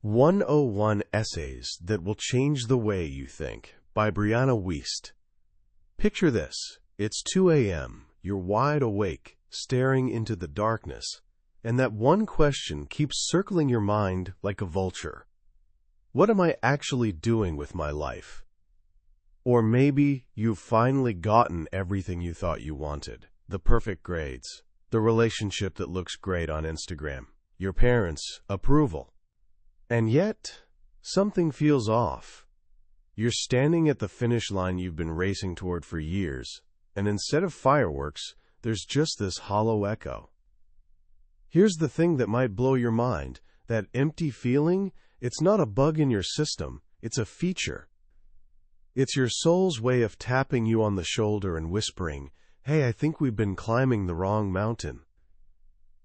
101 Essays That Will Change the Way You Think by Brianna Wiest. Picture this. It's 2 a.m. You're wide awake, staring into the darkness, and that one question keeps circling your mind like a vulture. What am I actually doing with my life? Or maybe you've finally gotten everything you thought you wanted. The perfect grades, the relationship that looks great on Instagram, your parents' approval. And yet, something feels off. You're standing at the finish line you've been racing toward for years, and instead of fireworks, there's just this hollow echo. Here's the thing that might blow your mind. That empty feeling, it's not a bug in your system, it's a feature. It's your soul's way of tapping you on the shoulder and whispering, "Hey, I think we've been climbing the wrong mountain."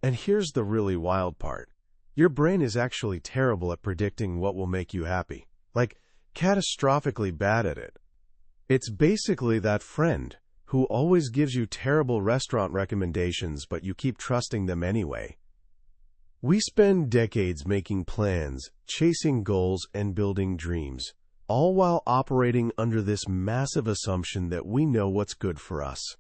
And here's the really wild part. Your brain is actually terrible at predicting what will make you happy. Like, catastrophically bad at it. It's basically that friend who always gives you terrible restaurant recommendations, but you keep trusting them anyway. We spend decades making plans, chasing goals, and building dreams, all while operating under this massive assumption that we know what's good for us.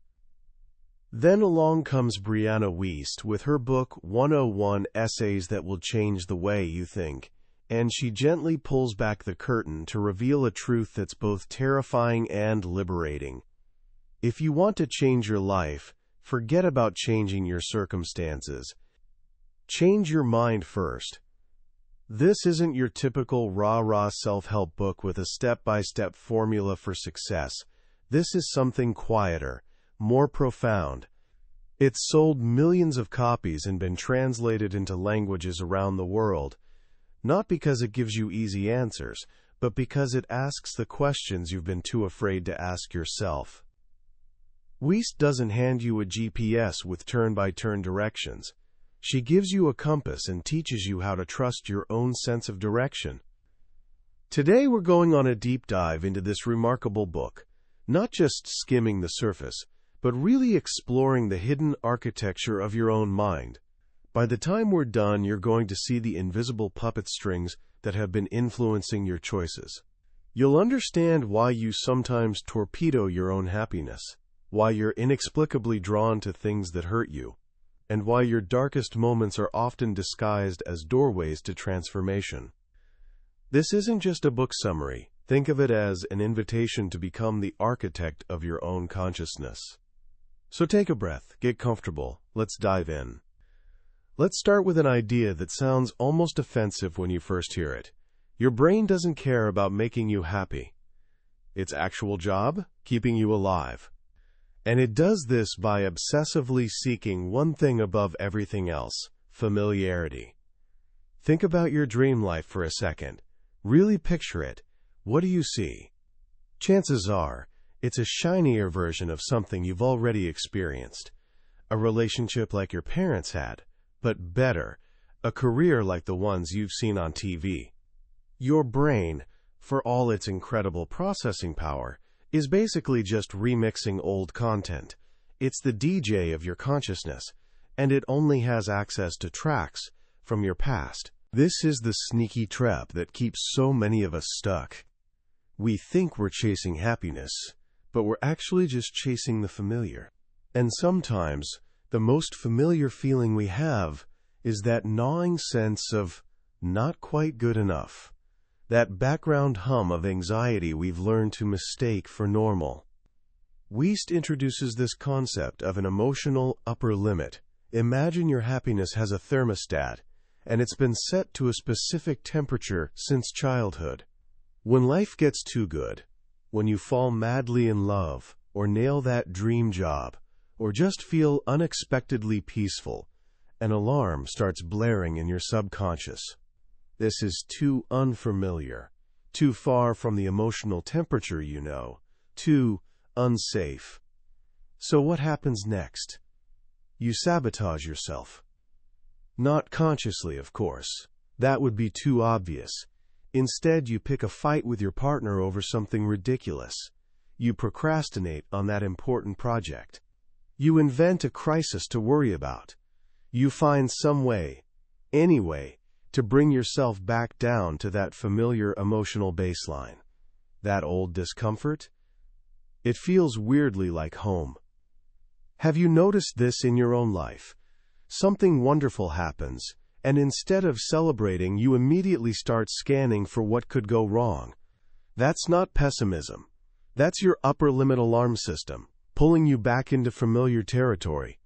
Then along comes Brianna Wiest with her book 101 Essays That Will Change the Way You Think, and she gently pulls back the curtain to reveal a truth that's both terrifying and liberating. If you want to change your life, forget about changing your circumstances. Change your mind first. This isn't your typical rah-rah self-help book with a step-by-step formula for success. This is something quieter, more profound. It's sold millions of copies and been translated into languages around the world, not because it gives you easy answers, but because it asks the questions you've been too afraid to ask yourself. Wiest doesn't hand you a GPS with turn-by-turn directions. She gives you a compass and teaches you how to trust your own sense of direction. Today we're going on a deep dive into this remarkable book, not just skimming the surface, but really exploring the hidden architecture of your own mind. By the time we're done, you're going to see the invisible puppet strings that have been influencing your choices. You'll understand why you sometimes torpedo your own happiness, why you're inexplicably drawn to things that hurt you, and why your darkest moments are often disguised as doorways to transformation. This isn't just a book summary. Think of it as an invitation to become the architect of your own consciousness. So take a breath, get comfortable, let's dive in. Let's start with an idea that sounds almost offensive when you first hear it. Your brain doesn't care about making you happy. Its actual job? Keeping you alive. And it does this by obsessively seeking one thing above everything else: familiarity. Think about your dream life for a second. Really picture it. What do you see? Chances are, it's a shinier version of something you've already experienced. A relationship like your parents had, but better. A career like the ones you've seen on TV. Your brain, for all its incredible processing power, is basically just remixing old content. It's the DJ of your consciousness, and it only has access to tracks from your past. This is the sneaky trap that keeps so many of us stuck. We think we're chasing happiness, but we're actually just chasing the familiar. And sometimes, the most familiar feeling we have is that gnawing sense of not quite good enough. That background hum of anxiety we've learned to mistake for normal. Wiest introduces this concept of an emotional upper limit. Imagine your happiness has a thermostat, and it's been set to a specific temperature since childhood. When life gets too good, when you fall madly in love, or nail that dream job, or just feel unexpectedly peaceful, an alarm starts blaring in your subconscious. This is too unfamiliar, too far from the emotional temperature you know, too unsafe. So what happens next? You sabotage yourself. Not consciously, of course. That would be too obvious. Instead, you pick a fight with your partner over something ridiculous. You procrastinate on that important project. You invent a crisis to worry about. You find some way, any way, to bring yourself back down to that familiar emotional baseline. That old discomfort? It feels weirdly like home. Have you noticed this in your own life? Something wonderful happens, and instead of celebrating, you immediately start scanning for what could go wrong. That's not pessimism. That's your upper limit alarm system, pulling you back into familiar territory.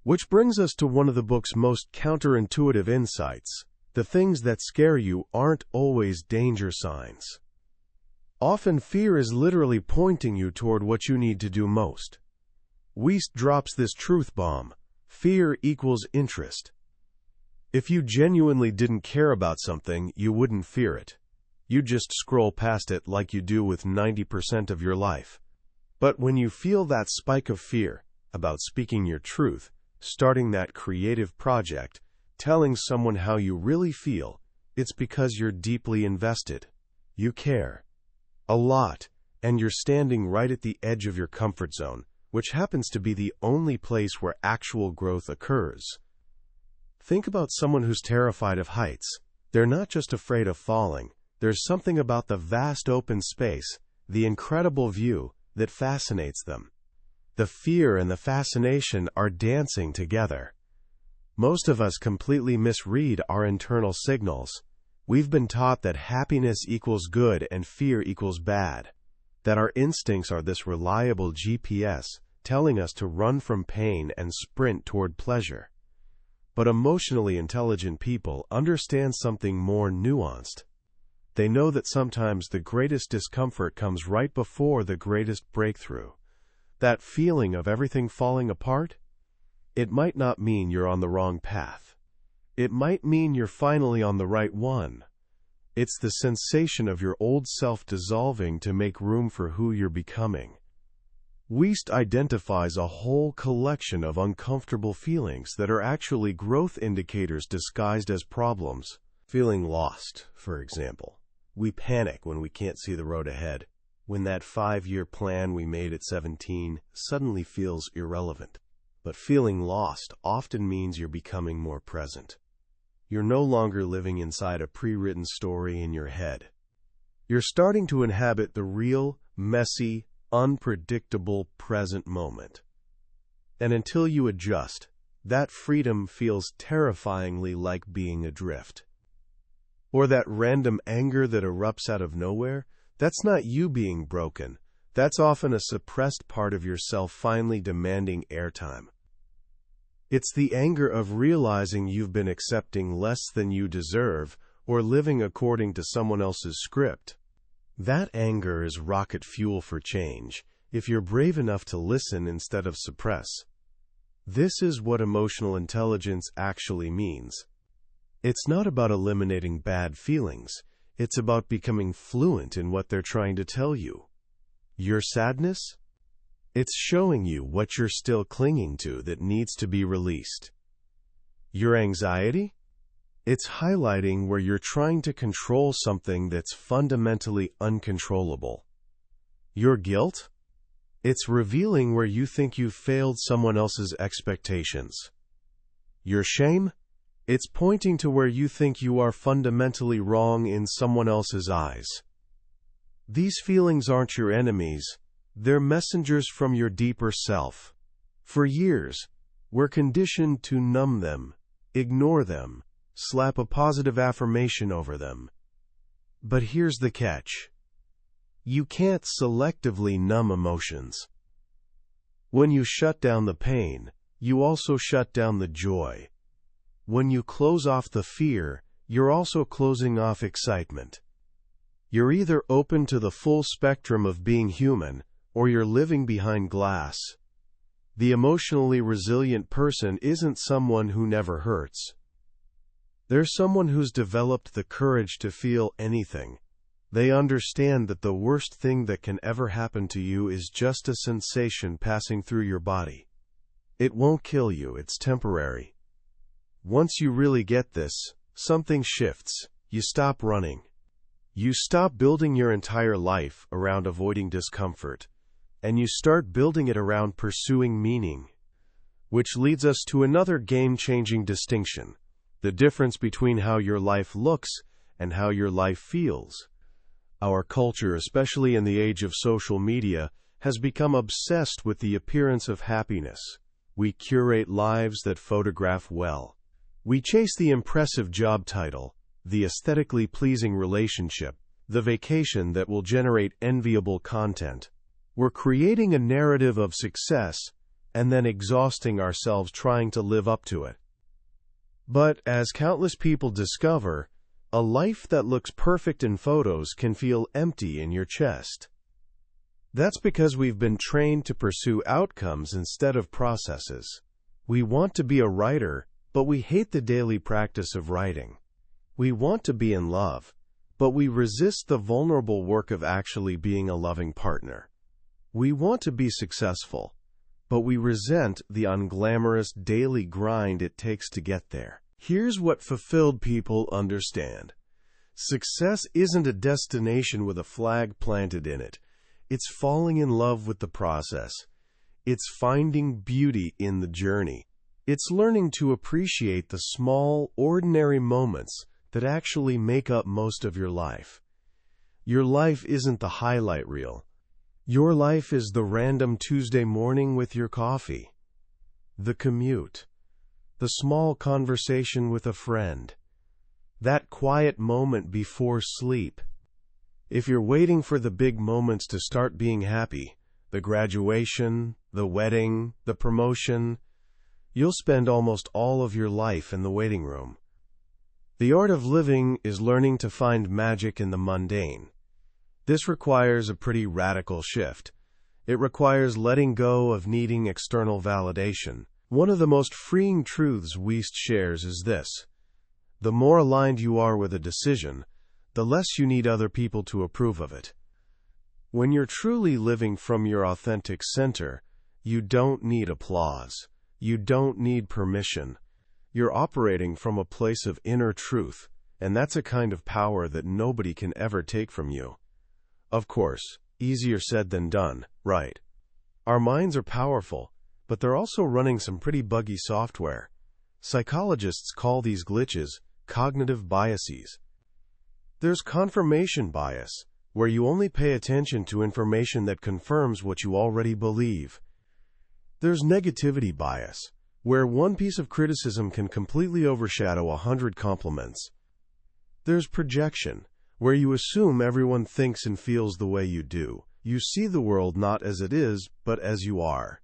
Which brings us to one of the book's most counterintuitive insights. The things that scare you aren't always danger signs. Often fear is literally pointing you toward what you need to do most. Wiest drops this truth bomb. Fear equals interest. If you genuinely didn't care about something, you wouldn't fear it. You'd just scroll past it like you do with 90% of your life. But when you feel that spike of fear about speaking your truth, starting that creative project, telling someone how you really feel, it's because you're deeply invested. You care. A lot, and you're standing right at the edge of your comfort zone, which happens to be the only place where actual growth occurs. Think about someone who's terrified of heights. They're not just afraid of falling. There's something about the vast open space, the incredible view, that fascinates them. The fear and the fascination are dancing together. Most of us completely misread our internal signals. We've been taught that happiness equals good and fear equals bad, that our instincts are this reliable GPS telling us to run from pain and sprint toward pleasure. But emotionally intelligent people understand something more nuanced. They know that sometimes the greatest discomfort comes right before the greatest breakthrough. That feeling of everything falling apart? It might not mean you're on the wrong path. It might mean you're finally on the right one. It's the sensation of your old self dissolving to make room for who you're becoming. Wiest identifies a whole collection of uncomfortable feelings that are actually growth indicators disguised as problems. Feeling lost, for example. We panic when we can't see the road ahead, when that 5-year plan we made at 17 suddenly feels irrelevant. But feeling lost often means you're becoming more present. You're no longer living inside a pre-written story in your head. You're starting to inhabit the real, messy, unpredictable present moment. And until you adjust, that freedom feels terrifyingly like being adrift. Or that random anger that erupts out of nowhere, that's not you being broken. That's often a suppressed part of yourself finally demanding airtime. It's the anger of realizing you've been accepting less than you deserve or living according to someone else's script. That anger is rocket fuel for change, if you're brave enough to listen instead of suppress. This is what emotional intelligence actually means. It's not about eliminating bad feelings. It's about becoming fluent in what they're trying to tell you. Your sadness? It's showing you what you're still clinging to that needs to be released. Your anxiety? It's highlighting where you're trying to control something that's fundamentally uncontrollable. Your guilt? It's revealing where you think you've failed someone else's expectations. Your shame? It's pointing to where you think you are fundamentally wrong in someone else's eyes. These feelings aren't your enemies. They're messengers from your deeper self. For years, we're conditioned to numb them, ignore them, slap a positive affirmation over them. But here's the catch. You can't selectively numb emotions. When you shut down the pain, you also shut down the joy. When you close off the fear, you're also closing off excitement. You're either open to the full spectrum of being human, or you're living behind glass. The emotionally resilient person isn't someone who never hurts. They're someone who's developed the courage to feel anything. They understand that the worst thing that can ever happen to you is just a sensation passing through your body. It won't kill you, it's temporary. Once you really get this, something shifts. You stop running. You stop building your entire life around avoiding discomfort, and you start building it around pursuing meaning. Which leads us to another game-changing distinction. the difference between how your life looks and how your life feels. Our culture, especially in the age of social media, has become obsessed with the appearance of happiness. We curate lives that photograph well. We chase the impressive job title, the aesthetically pleasing relationship, the vacation that will generate enviable content. We're creating a narrative of success and then exhausting ourselves trying to live up to it. But as countless people discover, a life that looks perfect in photos can feel empty in your chest. That's because we've been trained to pursue outcomes instead of processes. We want to be a writer, but we hate the daily practice of writing. We want to be in love, but we resist the vulnerable work of actually being a loving partner. We want to be successful, but we resent the unglamorous daily grind it takes to get there. Here's what fulfilled people understand. Success isn't a destination with a flag planted in it. It's falling in love with the process. It's finding beauty in the journey. It's learning to appreciate the small, ordinary moments that actually make up most of your life. Your life isn't the highlight reel. Your life is the random Tuesday morning with your coffee, the commute, the small conversation with a friend, that quiet moment before sleep. If you're waiting for the big moments to start being happy, the graduation, the wedding, the promotion, you'll spend almost all of your life in the waiting room. The art of living is learning to find magic in the mundane. This requires a pretty radical shift. It requires letting go of needing external validation. One of the most freeing truths Wiest shares is this: the more aligned you are with a decision, the less you need other people to approve of it. When you're truly living from your authentic center, you don't need applause. You don't need permission. You're operating from a place of inner truth, and that's a kind of power that nobody can ever take from you. Of course, easier said than done, right? Our minds are powerful, but they're also running some pretty buggy software. Psychologists call these glitches cognitive biases. There's confirmation bias, where you only pay attention to information that confirms what you already believe. There's negativity bias, where one piece of criticism can completely overshadow 100 compliments. There's projection, where you assume everyone thinks and feels the way you do. You see the world not as it is, but as you are.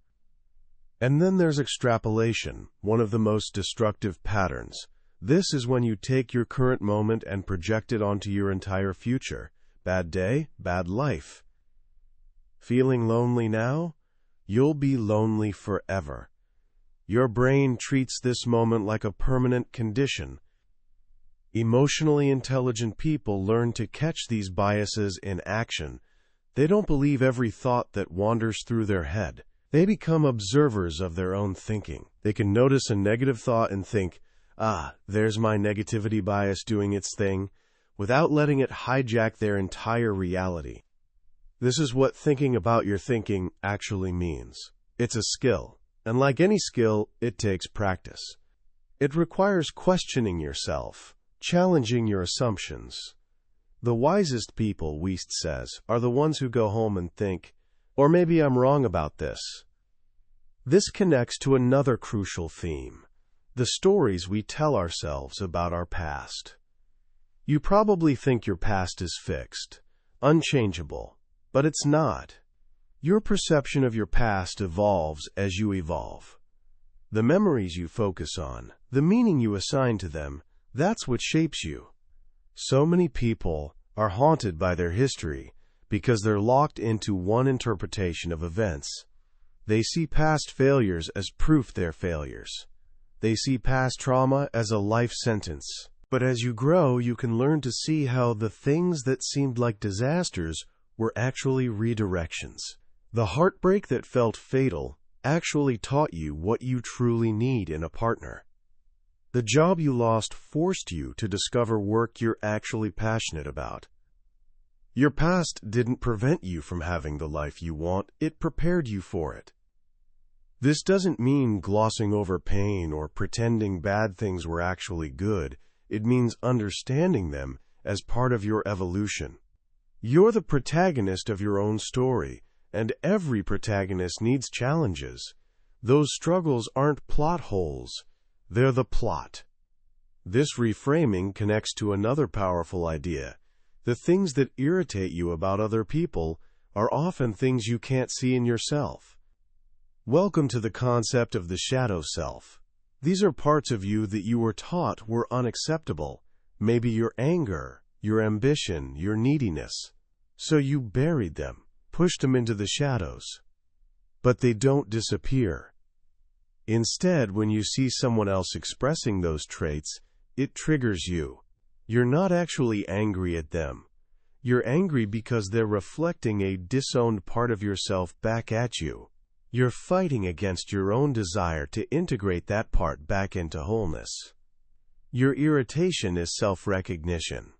And then there's extrapolation, one of the most destructive patterns. This is when you take your current moment and project it onto your entire future. Bad day, bad life. Feeling lonely now? You'll be lonely forever. Your brain treats this moment like a permanent condition. Emotionally intelligent people learn to catch these biases in action. They don't believe every thought that wanders through their head. They become observers of their own thinking. They can notice a negative thought and think, there's my negativity bias doing its thing, without letting it hijack their entire reality. This is what thinking about your thinking actually means. It's a skill, and like any skill, it takes practice. It requires questioning yourself, challenging your assumptions. The wisest people, Wiest says, are the ones who go home and think, or maybe I'm wrong about this. This connects to another crucial theme: the stories we tell ourselves about our past. You probably think your past is fixed, unchangeable, but it's not. Your perception of your past evolves as you evolve. The memories you focus on, the meaning you assign to them, that's what shapes you. So many people are haunted by their history because they're locked into one interpretation of events. They see past failures as proof they're failures. They see past trauma as a life sentence. But as you grow, you can learn to see how the things that seemed like disasters were actually redirections. The heartbreak that felt fatal actually taught you what you truly need in a partner. The job you lost forced you to discover work you're actually passionate about. Your past didn't prevent you from having the life you want, it prepared you for it. This doesn't mean glossing over pain or pretending bad things were actually good. It means understanding them as part of your evolution. You're the protagonist of your own story, and every protagonist needs challenges. Those struggles aren't plot holes, they're the plot. This reframing connects to another powerful idea. The things that irritate you about other people are often things you can't see in yourself. Welcome to the concept of the shadow self. These are parts of you that you were taught were unacceptable. Maybe your anger, your ambition, your neediness. So you buried them, pushed them into the shadows. But they don't disappear. Instead, when you see someone else expressing those traits, it triggers you. You're not actually angry at them. You're angry because they're reflecting a disowned part of yourself back at you. You're fighting against your own desire to integrate that part back into wholeness. Your irritation is self-recognition.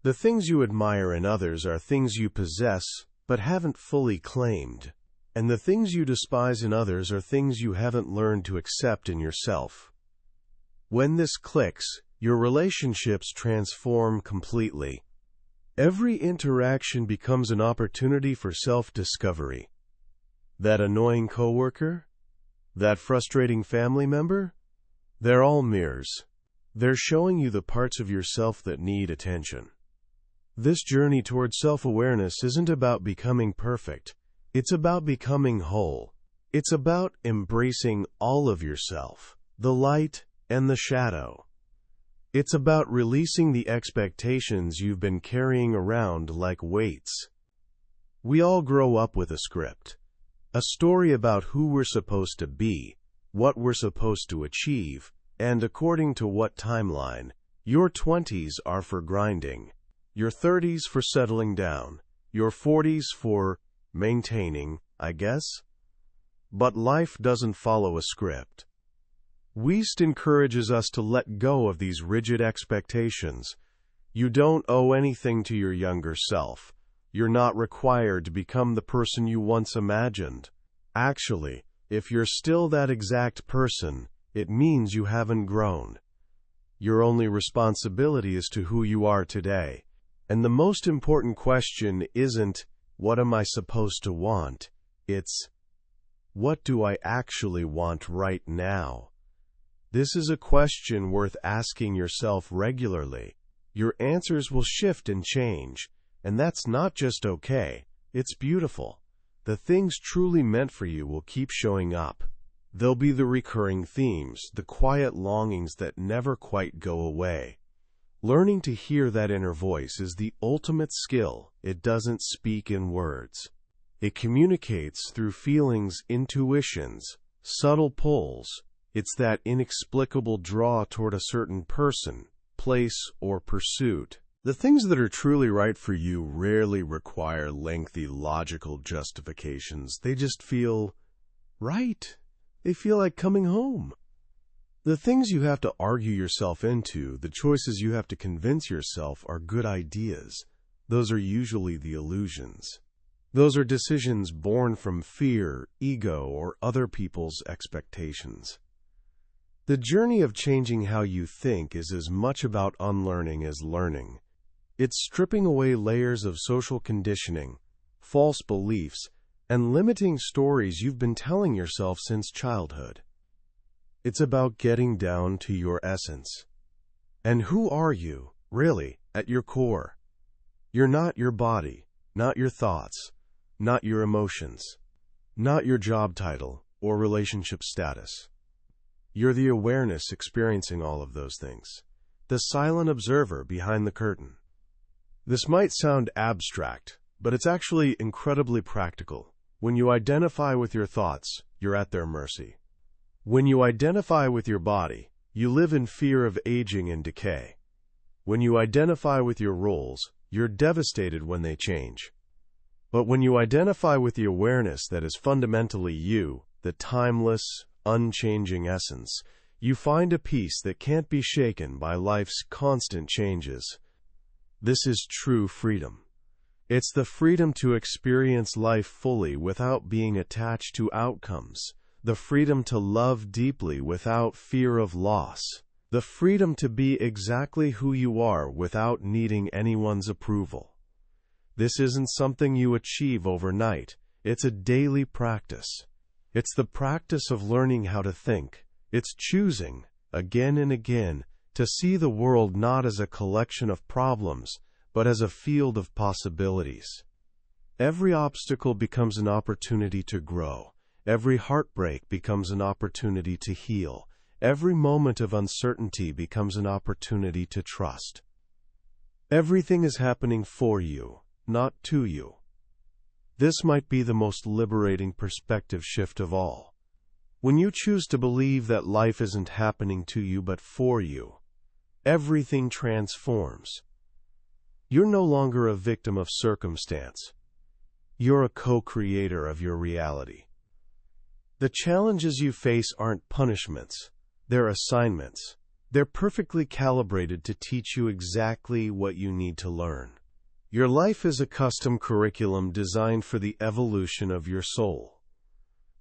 The things you admire in others are things you possess but haven't fully claimed. And the things you despise in others are things you haven't learned to accept in yourself. When this clicks, your relationships transform completely. Every interaction becomes an opportunity for self-discovery. That annoying coworker? That frustrating family member? They're all mirrors. They're showing you the parts of yourself that need attention. This journey toward self-awareness isn't about becoming perfect. It's about becoming whole. It's about embracing all of yourself, the light and the shadow. It's about releasing the expectations you've been carrying around like weights. We all grow up with a script, a story about who we're supposed to be, what we're supposed to achieve, and according to what timeline. Your 20s are for grinding, your 30s for settling down, your 40s for maintaining, I guess. But life doesn't follow a script. Wiest encourages us to let go of these rigid expectations. You don't owe anything to your younger self. You're not required to become the person you once imagined. Actually, if you're still that exact person, it means you haven't grown. Your only responsibility is to who you are today. And the most important question isn't, what am I supposed to want? It's, what do I actually want right now? This is a question worth asking yourself regularly. Your answers will shift and change, and that's not just okay, it's beautiful. The things truly meant for you will keep showing up. They'll be the recurring themes, the quiet longings that never quite go away. Learning to hear that inner voice is the ultimate skill. It doesn't speak in words. It communicates through feelings, intuitions, subtle pulls. It's that inexplicable draw toward a certain person, place, or pursuit. The things that are truly right for you rarely require lengthy logical justifications. They just feel right. They feel like coming home. The things you have to argue yourself into, the choices you have to convince yourself are good ideas. Those are usually the illusions. Those are decisions born from fear, ego, or other people's expectations. The journey of changing how you think is as much about unlearning as learning. It's stripping away layers of social conditioning, false beliefs, and limiting stories you've been telling yourself since childhood. It's about getting down to your essence. And who are you, really, at your core? You're not your body, not your thoughts, not your emotions, not your job title or relationship status. You're the awareness experiencing all of those things, the silent observer behind the curtain. This might sound abstract, but it's actually incredibly practical. When you identify with your thoughts, you're at their mercy. When you identify with your body, you live in fear of aging and decay. When you identify with your roles, you're devastated when they change. But when you identify with the awareness that is fundamentally you, the timeless, unchanging essence, you find a peace that can't be shaken by life's constant changes. This is true freedom. It's the freedom to experience life fully without being attached to outcomes, the freedom to love deeply without fear of loss, the freedom to be exactly who you are without needing anyone's approval. This isn't something you achieve overnight. It's a daily practice. It's the practice of learning how to think. It's choosing, again and again, to see the world not as a collection of problems, but as a field of possibilities. Every obstacle becomes an opportunity to grow. Every heartbreak becomes an opportunity to heal. Every moment of uncertainty becomes an opportunity to trust. Everything is happening for you, not to you. This might be the most liberating perspective shift of all. When you choose to believe that life isn't happening to you but for you, everything transforms. You're no longer a victim of circumstance. You're a co-creator of your reality. The challenges you face aren't punishments. They're assignments. They're perfectly calibrated to teach you exactly what you need to learn. Your life is a custom curriculum designed for the evolution of your soul.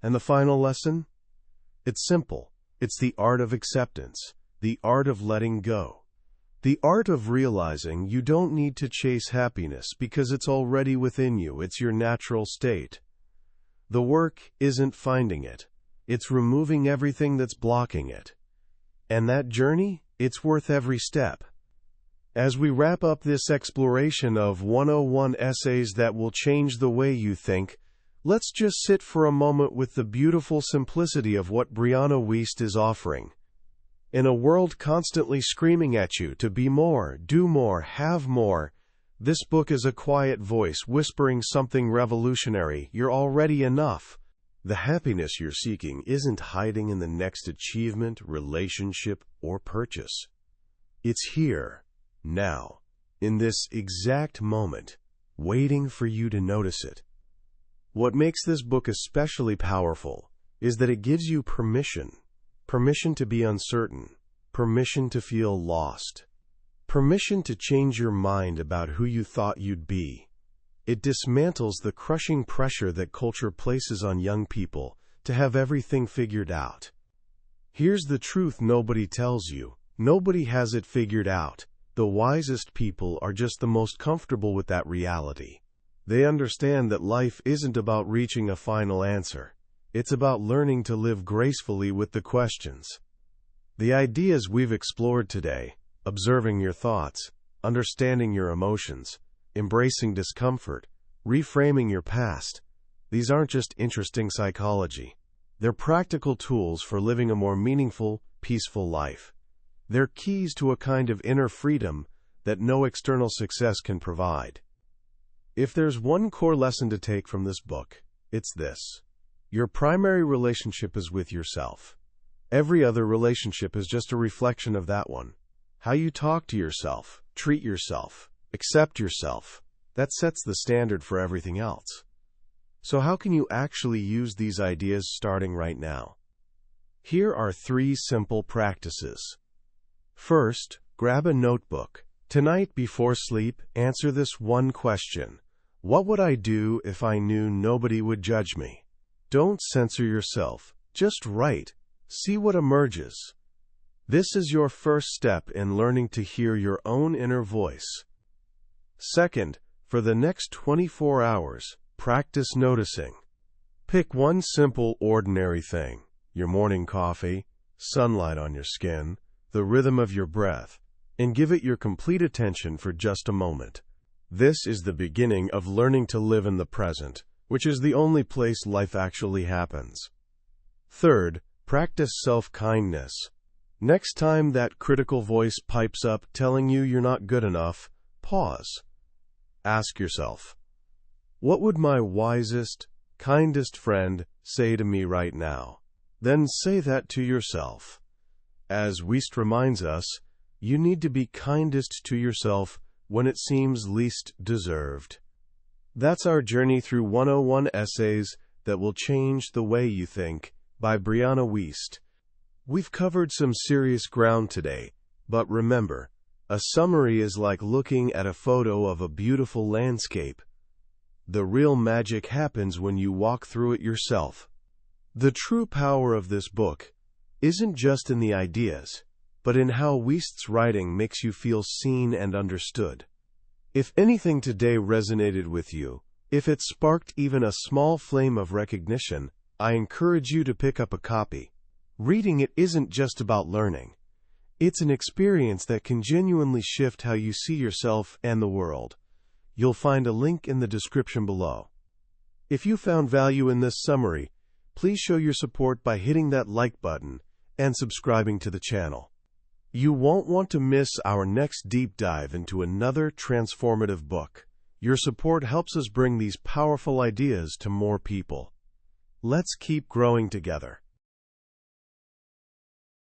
And the final lesson? It's simple. It's the art of acceptance, the art of letting go, the art of realizing you don't need to chase happiness because it's already within you. It's your natural state. The work isn't finding it. It's removing everything that's blocking it. And that journey, it's worth every step. As we wrap up this exploration of 101 essays that will change the way you think, let's just sit for a moment with the beautiful simplicity of what Brianna Wiest is offering. In a world constantly screaming at you to be more, do more, have more, this book is a quiet voice whispering something revolutionary. You're already enough. The happiness you're seeking isn't hiding in the next achievement, relationship, or purchase. It's here, now, in this exact moment, waiting for you to notice it. What makes this book especially powerful is that it gives you permission to be uncertain, permission to feel lost, permission to change your mind about who you thought you'd be. It dismantles the crushing pressure that culture places on young people to have everything figured out. Here's the truth nobody tells you. Nobody has it figured out. The wisest people are just the most comfortable with that reality. They understand that life isn't about reaching a final answer. It's about learning to live gracefully with the questions. The ideas we've explored today, observing your thoughts, understanding your emotions, embracing discomfort, reframing your past, these aren't just interesting psychology. They're practical tools for living a more meaningful, peaceful life. They're keys to a kind of inner freedom that no external success can provide. If there's one core lesson to take from this book, it's this. Your primary relationship is with yourself. Every other relationship is just a reflection of that one. How you talk to yourself, treat yourself, accept yourself, that sets the standard for everything else. So how can you actually use these ideas starting right now? Here are 3 simple practices. First, grab a notebook. Tonight before sleep, answer this one question. What would I do if I knew nobody would judge me? Don't censor yourself. Just write. See what emerges. This is your first step in learning to hear your own inner voice. Second, for the next 24 hours, practice noticing. Pick one simple, ordinary thing. Your morning coffee, sunlight on your skin, the rhythm of your breath, and give it your complete attention for just a moment. This is the beginning of learning to live in the present, which is the only place life actually happens. Third, practice self-kindness. Next time that critical voice pipes up telling you you're not good enough, pause. Ask yourself, what would my wisest, kindest friend say to me right now? Then say that to yourself. As Wiest reminds us, you need to be kindest to yourself when it seems least deserved. That's our journey through 101 essays that will change the way you think by Brianna Wiest. We've covered some serious ground today, but remember, a summary is like looking at a photo of a beautiful landscape. The real magic happens when you walk through it yourself. The true power of this book isn't just in the ideas, but in how Wiest's writing makes you feel seen and understood. If anything today resonated with you, if it sparked even a small flame of recognition, I encourage you to pick up a copy. Reading it isn't just about learning. It's an experience that can genuinely shift how you see yourself and the world. You'll find a link in the description below. If you found value in this summary, please show your support by hitting that like button and subscribing to the channel. You won't want to miss our next deep dive into another transformative book. Your support helps us bring these powerful ideas to more people. Let's keep growing together.